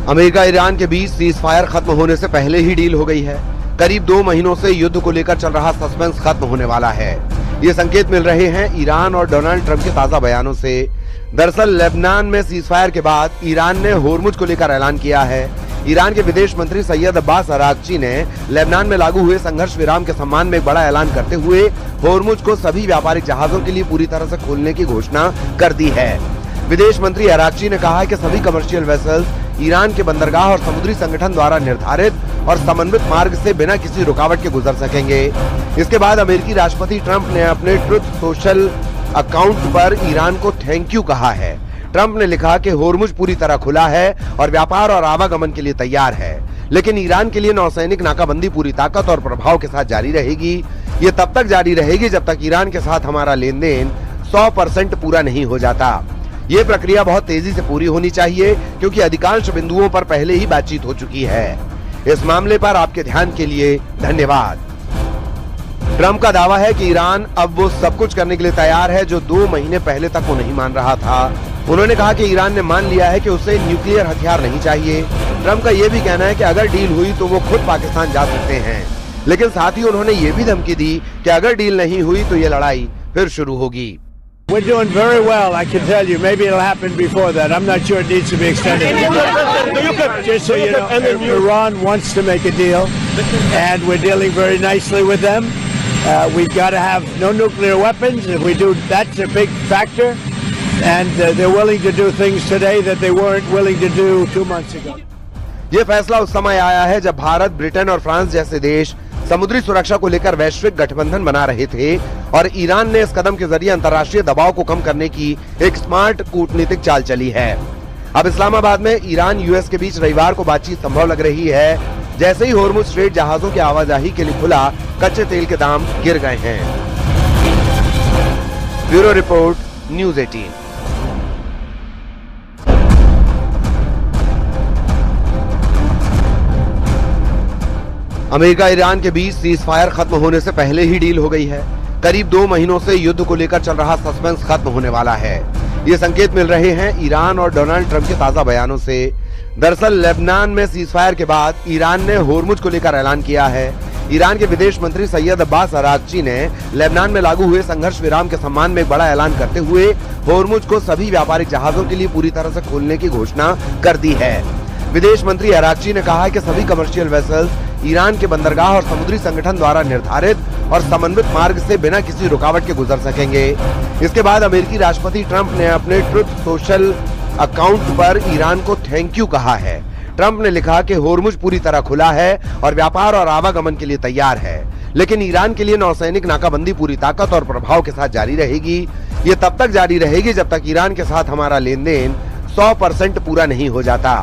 America Iran के बीच cease fire खत्म होने से पहले ही डील हो गई है। करीब 2 महीनों से युद्ध को लेकर चल रहा सस्पेंस खत्म होने वाला है। ये संकेत मिल रहे हैं ईरान और डोनाल्ड ट्रंप के ताजा बयानों से। दरअसल लेबनान में सीज फायर के बाद ईरान ने होर्मुज को लेकर ऐलान किया है। ईरान के विदेश मंत्री सैयद अब्बास अरागची ने लेबनान में लागू हुए संघर्ष विराम के सम्मान में एक बड़ा ऐलान करते हुए होर्मुज को सभी व्यापारिक जहाजों के लिए पूरी तरह से खोलने की घोषणा कर दी है। विदेश मंत्री अरागची ने कहा है कि सभी कमर्शियल वेसल्स ईरान के बंदरगाह और समुद्री संगठन द्वारा निर्धारित और समन्वित मार्ग से बिना किसी रुकावट के गुजर सकेंगे। इसके बाद अमेरिकी राष्ट्रपति ट्रंप ने अपने ट्रुथ सोशल अकाउंट पर ईरान को थैंक यू कहा है। ट्रंप ने लिखा कि होर्मुज पूरी तरह खुला है और व्यापार और आवागमन के लिए तैयार है, लेकिन ईरान के लिए नौसैनिक नाकाबंदी पूरी ताकत और प्रभाव के साथ जारी रहेगी। ये तब तक जारी रहेगी जब तक ईरान के साथ हमारा लेन देन 100% पूरा नहीं हो जाता। ये प्रक्रिया बहुत तेजी से पूरी होनी चाहिए क्योंकि अधिकांश बिंदुओं पर पहले ही बातचीत हो चुकी है। इस मामले पर आपके ध्यान के लिए धन्यवाद। ट्रंप का दावा है कि ईरान अब वो सब कुछ करने के लिए तैयार है जो 2 महीने पहले तक वो नहीं मान रहा था। उन्होंने कहा कि ईरान ने मान लिया है कि उसे न्यूक्लियर हथियार नहीं चाहिए। ट्रंप का ये भी कहना है कि अगर डील हुई तो वो खुद पाकिस्तान जा सकते हैं, लेकिन साथ ही उन्होंने ये भी धमकी दी कि अगर डील नहीं हुई तो ये लड़ाई फिर शुरू होगी। We're doing very well, I can tell you. Maybe it'll happen before that. I'm not sure it needs to be extended. Just so you know, Iran wants to make a deal, and we're dealing very nicely with them. We've got to have no nuclear weapons. If we do, that's a big factor. And they're willing to do things today that they weren't willing to do 2 months ago. ये फैसला उस समय आया है जब Bharat, Britain और France जैसे देश समुद्री सुरक्षा को लेकर वैश्विक गठबंधन बना रहे थे और ईरान ने इस कदम के जरिए अंतर्राष्ट्रीय दबाव को कम करने की एक स्मार्ट कूटनीतिक चाल चली है। अब इस्लामाबाद में ईरान यूएस के बीच रविवार को बातचीत संभव लग रही है। जैसे ही होर्मुज स्ट्रेट जहाजों की आवाजाही के लिए खुला, कच्चे तेल के दाम गिर गए हैं। Bureau report, news 18। America Iran के बीच सीज फायर खत्म होने से पहले ही डील हो गई है। करीब 2 महीनों से युद्ध को लेकर चल रहा सस्पेंस खत्म होने वाला है। ये संकेत मिल रहे हैं ईरान और डोनाल्ड ट्रंप के ताजा बयानों से। दरअसल लेबनान में सीज फायर के बाद ईरान ने होर्मुज को लेकर ऐलान किया है। ईरान के विदेश मंत्री सैयद अब्बास अरागची ने लेबनान में लागू हुए संघर्ष विराम के सम्मान में एक बड़ा ऐलान करते हुए होर्मुज को सभी व्यापारिक जहाजों के लिए पूरी तरह से खोलने की घोषणा कर दी है। विदेश मंत्री अरागची ने कहा है कि सभी कमर्शियल वेसल्स ईरान के बंदरगाह और समुद्री संगठन द्वारा निर्धारित और समन्वित मार्ग से बिना किसी रुकावट के गुजर सकेंगे। इसके बाद अमेरिकी राष्ट्रपति ट्रंप ने अपने ट्रुथ सोशल अकाउंट पर ईरान को थैंक यू कहा है। ट्रंप ने लिखा कि होर्मुज पूरी तरह खुला है और व्यापार और आवागमन के लिए तैयार है, लेकिन ईरान के लिए नौसैनिक नाकाबंदी पूरी ताकत और प्रभाव के साथ जारी रहेगी। ये तब तक जारी रहेगी जब तक ईरान के साथ हमारा लेन देन 100% पूरा नहीं हो जाता।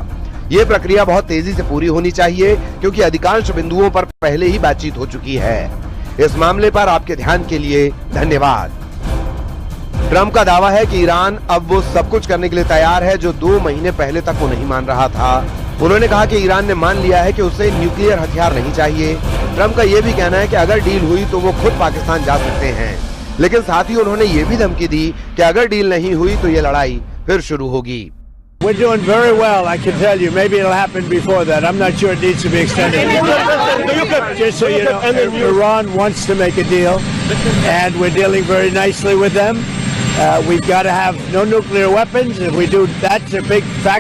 ये प्रक्रिया बहुत तेजी से पूरी होनी चाहिए क्योंकि अधिकांश बिंदुओं पर पहले ही बातचीत हो चुकी है। इस मामले पर आपके ध्यान के लिए धन्यवाद। ट्रंप का दावा है कि ईरान अब वो सब कुछ करने के लिए तैयार है जो 2 महीने पहले तक वो नहीं मान रहा था। उन्होंने कहा कि ईरान ने मान लिया है कि उसे न्यूक्लियर हथियार नहीं चाहिए। ट्रंप का ये भी कहना है कि अगर डील हुई तो वो खुद पाकिस्तान जा सकते हैं, लेकिन साथ ही उन्होंने ये भी धमकी दी कि अगर डील नहीं हुई तो ये लड़ाई फिर शुरू होगी। We're doing very well, I can tell you. Maybe it'll happen before that. I'm not sure it needs to be extended. Just so you know, Iran wants to make a deal, and we're dealing very nicely with them. We've got to have no nuclear weapons. If we do, that's a big factor.